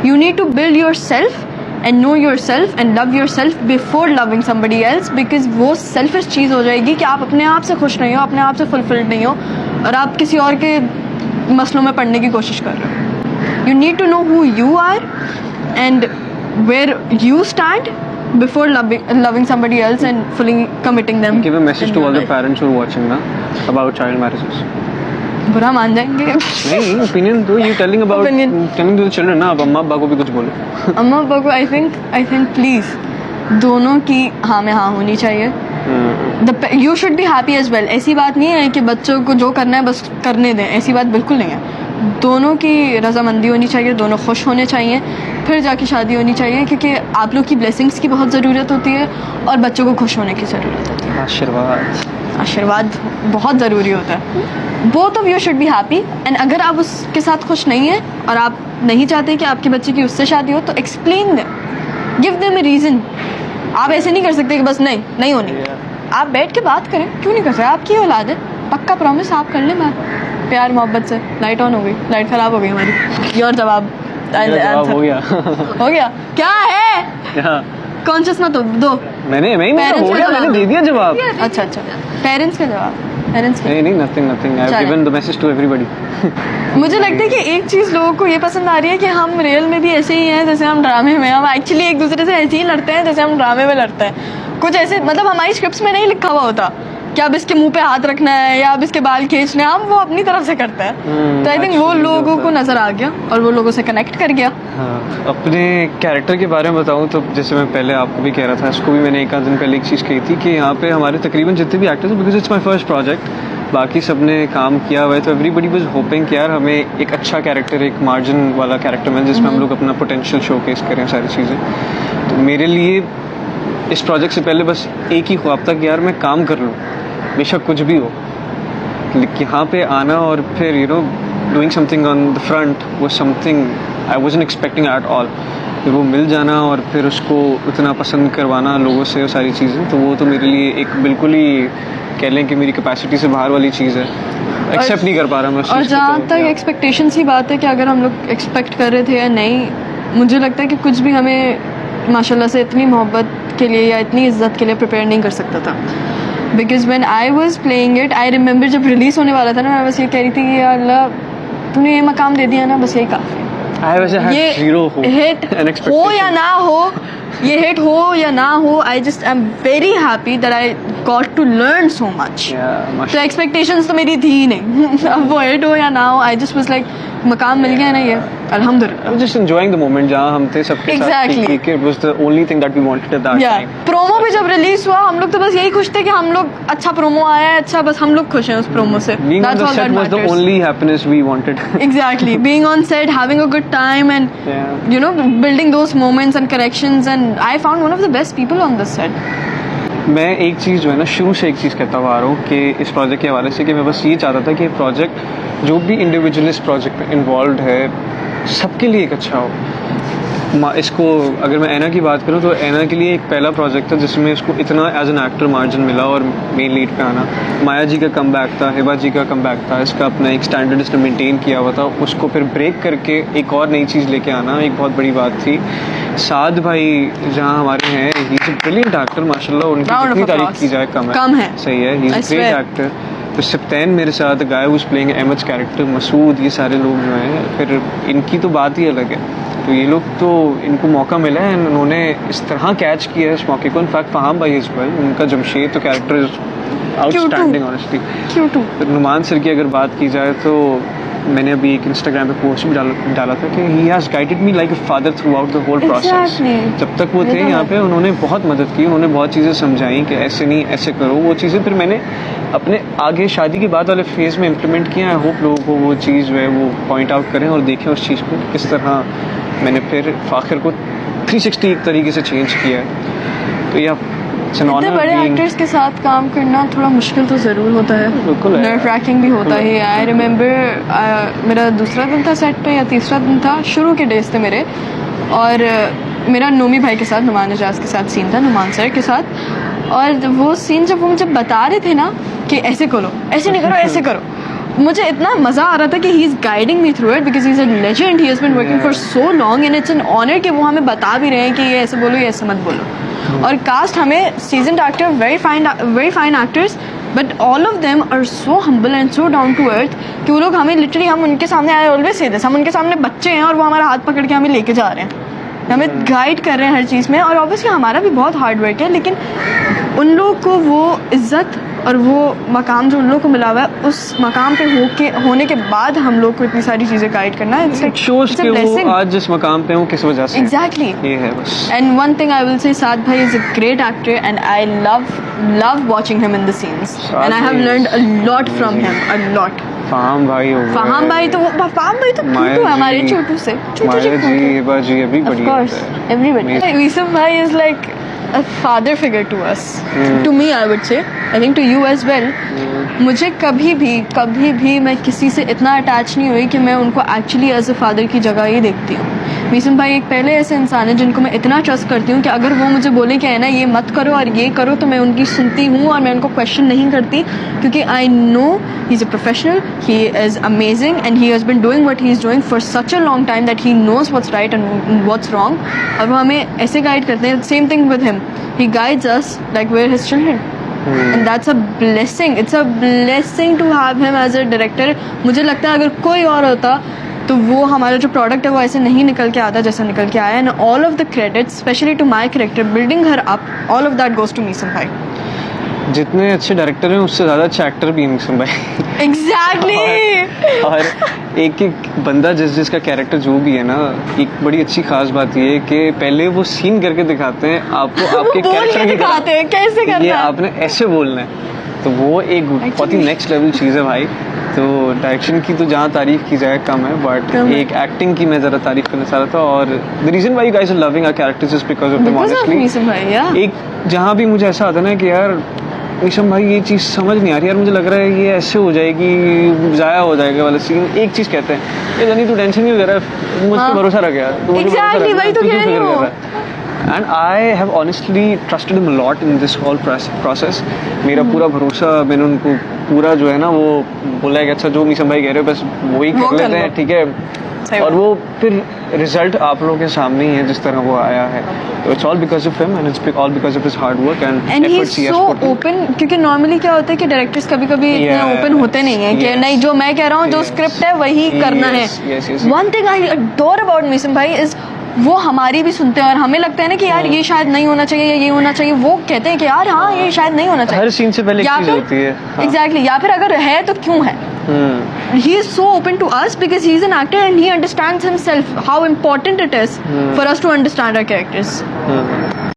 You need to build yourself and know yourself and love yourself before loving somebody else, because वो selfish चीज़ हो जाएगी कि आप अपने आप से खुश नहीं हो, अपने आप से fulfilled नहीं हो और आप किसी और के मसलों में पड़ने की कोशिश कर रहे हो. You need to know who you are and where you stand before loving somebody else and fully committing them. Give a message in to your all the life. parents who are watching now about child marriages. बुरा मान जाएंगे. नहीं, opinion दो. You telling about telling to the children ना. अब अम्मा अब्बा को भी कुछ बोलो. अम्मा अब्बा को आई थिंक प्लीज दोनों की हाँ में हाँ होनी चाहिए. You should be happy as well. ऐसी बात नहीं है कि बच्चों को जो करना है बस करने दें, ऐसी बात बिल्कुल नहीं है. दोनों की रजामंदी होनी चाहिए, दोनों खुश होने चाहिए, फिर जाके शादी होनी चाहिए, क्योंकि आप लोग की ब्लेसिंग्स की बहुत ज़रूरत होती है और बच्चों को खुश होने की ज़रूरत होती है. आशीर्वाद बहुत ज़रूरी होता है. Both of you should be happy. And अगर आप उसके साथ खुश नहीं हैं और आप नहीं चाहते कि आपके बच्चे की उससे शादी हो, तो explain them, give them a reason. आप ऐसे नहीं कर सकते कि बस नहीं होनी. आप बैठ के बात करें. क्यों नहीं कर सकते? आपकी औलाद है, पक्का प्रॉमिस आप कर लें बात प्यार मोहब्बत से. लाइट ऑन हो गई, लाइट ख़राब हो गई हमारी. और जवाब हो गया. हो गया. क्या है कॉन्शियस मत दो. मैंने हो गया, मैंने दे दिया जवाब. अच्छा पेरेंट्स का जवाब. पेरेंट्स का नहीं nothing. I have given the message to everybody. मुझे लगता है कि एक चीज़ लोगों को ये पसंद आ रही है कि हम रियल में भी ऐसे ही हैं जैसे हम ड्रामे में. हम एक्चुअली एक दूसरे से ऐसे ही लड़ते हैं जैसे हम ड्रामे में लड़ते हैं. कुछ ऐसे मतलब हमारी स्क्रिप्ट्स में नहीं लिखा हुआ होता कि अब इसके मुंह पे हाथ रखना है या अब इसके बाल खींचना है. हम वो अपनी तरफ से करते हैं. तो आई थिंक वो लोगों को नज़र आ गया और वो लोगों से कनेक्ट कर गया. हाँ, अपने कैरेक्टर के बारे में बताऊं तो जैसे मैं पहले आपको भी कह रहा था, इसको भी मैंने एक आध दिन पहले एक चीज़ कही थी कि यहाँ पे हमारे तकरीबन जितने भी actors, because it's my first project, बाकी सब ने काम किया हुआ है, तो एवरीबडी वाज होपिंग कि यार हमें एक अच्छा कैरेक्टर, एक मार्जिन वाला कैरेक्टर मिले जिसमें हम लोग अपना पोटेंशियल शोकेस करें, सारी चीज़ें. तो मेरे लिए इस प्रोजेक्ट से पहले बस एक ही ख्वाब था कि यार मैं काम कर लूँ, बेशक कुछ भी हो. यहाँ पे आना और फिर doing something on the front वो something I wasn't expecting at all. फिर वो मिल जाना और फिर उसको उतना पसंद करवाना लोगों से, वो सारी चीज़ें, तो वो तो मेरे लिए एक बिल्कुल ही कह लें कि मेरी कैपेसिटी से बाहर वाली चीज़ है. एक्सेप्ट नहीं कर पा रहा मैं. और जहाँ तक एक्सपेक्टेशंस की बात है कि अगर हम लोग एक्सपेक्ट कर रहे थे या नहीं, मुझे लगता है कि कुछ भी हमें माशाल्लाह से इतनी मोहब्बत के लिए या इतनी इज्जत के लिए प्रिपेयर नहीं कर सकता था. Because when I was playing it, I remember जब रिलीज़ होने वाला था ना, मैं बस ये कह रही थी कि या अल्लाह तूने ये मकाम दे दिया ना, बस यही काफ़ी है. ये हिट हो या ना हो, ये हिट हो या ना हो, I just I am very happy that I got to learn so much. तो एक्सपेक्टेशंस तो मेरी थी ही नहीं. अब वो हिट हो या ना हो, आई जस्ट वाज लाइक मकाम मिल गया ना, ये अल्हम्दुलिल्लाह. जस्ट एंजॉयिंग द मोमेंट जहाँ हम थे सबके साथ. It was the only thing that we wanted at that time. Promo भी जब रिलीज हुआ, हम लोग तो बस यही खुश थे कि हम लोग अच्छा प्रोमो आया है, अच्छा, बस हम लोग खुश हैं उस प्रोमो से. Being on the set was the only happiness we wanted. Exactly, being on set, having a good time, and building those moments and connections, and I found one of the best people on this set. मैं एक चीज़ जो है ना, शुरू से एक चीज़ कहता हुआ आ रहा हूँ कि इस प्रोजेक्ट के हवाले से कि मैं बस ये चाहता था कि प्रोजेक्ट जो भी इंडिविजुअल इस प्रोजेक्ट में इन्वॉल्व है सबके लिए एक अच्छा हो. इसको अगर मैं ऐना की बात करूँ तो ऐना के लिए एक पहला प्रोजेक्ट था जिसमें इसको इतना एज एन एक्टर मार्जिन मिला और मेन लीड पे आना. माया जी का कमबैक था, हिबा जी का कमबैक था, इसका अपना एक स्टैंडर्ड इसने मेंटेन किया हुआ था, उसको फिर ब्रेक करके एक और नई चीज़ लेके आना एक बहुत बड़ी बात थी. साद भाई जहाँ हमारे हैं, ही इज़ अ ब्रिलियंट एक्टर माशाल्लाह, उनकी जितनी तारीफ की जाए कम है. सही है, he is a great actor. तो सिप्तैन मेरे साथ, guy was playing Ahmed character, Masood, ये सारे लोग जो हैं, फिर इनकी तो बात ही अलग है. तो ये लोग तो इनको मौका मिला है, उन्होंने इस तरह कैच किया है इस मौके को. इनफैक्ट फ़हाम भाई इज़ वेल, उनका जमशेद तो कैरेक्टर इज आउटस्टैंडिंग ऑनेस्टली. फिर नुमान सर की अगर बात की जाए तो मैंने अभी एक इंस्टाग्राम पे पोस्ट भी डाला था कि he has guided me like a father throughout the whole process. जब तक वो थे यहाँ पे उन्होंने बहुत मदद की, उन्होंने बहुत चीज़ें समझाई कि ऐसे नहीं ऐसे करो. वो चीज़ें फिर मैंने अपने आगे शादी के बाद वाले फेज़ में इम्प्लीमेंट किया. आई होप लोगों को वो चीज़ जो है वो पॉइंट आउट करें और देखें उस चीज़ को किस तरह मैंने फिर फ़ाखिर को 360 एक तरीके से चेंज किया है. तो यह इतने बड़े एक्टर्स के साथ काम करना थोड़ा मुश्किल तो ज़रूर होता है, नर्व रैकिंग भी होता है. आई रिमेंबर मेरा दूसरा दिन था सेट पे या तीसरा दिन था, शुरू के डेज थे मेरे, और मेरा नोमी भाई के साथ, नुमान एजाज के साथ सीन था, नुमान सर के साथ. और वो सीन जब वो मुझे बता रहे थे ना कि ऐसे करो, ऐसे नहीं करो, ऐसे करो, मुझे इतना मज़ा आ रहा था कि he is guiding me through it because he is a legend, he has been working for so long and it's an honour कि वो हमें बता भी रहे हैं कि ये ऐसे बोलो, ये ऐसे मत बोलो। और कास्ट हमें season actor, very fine actors, but all of them are so humble and so down to earth कि वो लोग हमें लिटरली, हम उनके सामने, आई ऑलवेज से दिस, हम उनके सामने बच्चे हैं और वो हमारा हाथ पकड़ के हमें लेके जा रहे हैं, हमें गाइड कर रहे हैं हर चीज़ में। और ऑब्वियसली हमारा भी बहुत हार्ड वर्क है, लेकिन उन लोग को वो इज़्ज़त और वो मकाम जो उन लोग को मिला हुआ है, उस मकाम पे होने के बाद हम लोग को इतनी सारी चीज़ें गाइड करना है, इट शोज कि वो आज जिस मकाम पे हूँ किस वजह से। एग्जैक्टली, ये है बस। And one thing I will say, Saad भाई is a great actor and I love watching him in the scenes and I have learned a lot from him, a lot. फहाम भाई हो गए। फहाम भाई तो खूब है हमारे छोटू से, छोटू जी बाजी अभी of बढ़िया course everybody. Wisam bhai is like a father figure to us, to me I would say, I think to you as well. मुझे कभी भी मैं किसी से इतना अटैच नहीं हुई कि मैं उनको एक्चुअली एज अ फादर की जगह ही देखती हूँ। मीसम भाई एक पहले ऐसे इंसान है जिनको मैं इतना ट्रस्ट करती हूँ कि अगर वो मुझे बोले कि है ना ये मत करो और ये करो, तो मैं उनकी सुनती हूँ और मैं उनको क्वेश्चन नहीं करती, क्योंकि I know he is a professional, he is amazing and he has been doing what he is doing for such a long time that he knows what's right and what's wrong. और वो हमें ऐसे guide करते हैं, same thing with him, he guides us like we are his children and that's a blessing, it's a blessing to have him as a director. मुझे लगता है अगर कोई और होता तो वो हमारा जो प्रोडक्ट है वो ऐसे नहीं निकल के आता जैसा निकल के आया, and all of the credits specially to my character building her up, all of that goes to Meesam भाई। जितने अच्छे डायरेक्टर हैं उससे ज़्यादा अच्छे एक्टर भी हैं मीसम भाई। एग्जैक्टली। और एक बंदा जिसका कैरेक्टर जो भी है ना, एक बड़ी अच्छी खास बात ये है कि पहले वो सीन करके दिखाते हैं आपको, आपके कैरेक्टर दिखाते हैं कैसे करना ये है, आपने ऐसे बोलना है, तो वो एक बहुत ही नेक्स्ट लेवल चीज़ है भाई। तो डायरेक्शन की तो जहाँ तारीफ की जाए कम है, बट एक एक्टिंग की मैं ज़रा तारीफ करना चाह रहा था। और the reason why you guys are loving our characters is because of them honestly. एक जहाँ भी मुझे ऐसा आता है ना कि यार मीसम भाई ये चीज़ समझ नहीं आ रही यार, मुझे लग रहा है ये ऐसे हो जाएगी, ज़ाया हो जाएगा वाला सीन, एक चीज़ कहते हैं ये जानी तू टेंशन नहीं ले रहा है, मुझ पर भरोसा रख यार, एग्जैक्टली भाई, तो कह रही हूँ। And I have honestly trusted him a lot in this whole process. मेरा पूरा भरोसा, मैंने उनको पूरा जो है ना वो बोला है कि अच्छा जो मीसम भाई कह रहे हो बस वही कर लेते हैं, ठीक है। और वो फिर रिजल्ट आप लोगों के सामने ही है जिस तरह वो आया है। तो it's all because of him and it's all because of his hard work and he is so open, क्योंकि नॉर्मली क्या होता है कि डायरेक्टर्स कभी इतने ओपन होते नहीं है कि नहीं जो मैं कह रहा हूँ जो स्क्रिप्ट है वही करना है। One thing I adore about Meesam भाई इज वो हमारी भी सुनते हैं और हमें लगता है ना कि यार ये शायद नहीं होना चाहिए या ये होना चाहिए, वो कहते हैं कि यार हाँ ये शायद नहीं होना चाहिए। हर सीन से पहले एक चीज होती है। एग्जैक्टली, या फिर अगर है तो क्यों है। He is so open to us because he is an actor and he understands himself how important it is for us to understand our characters.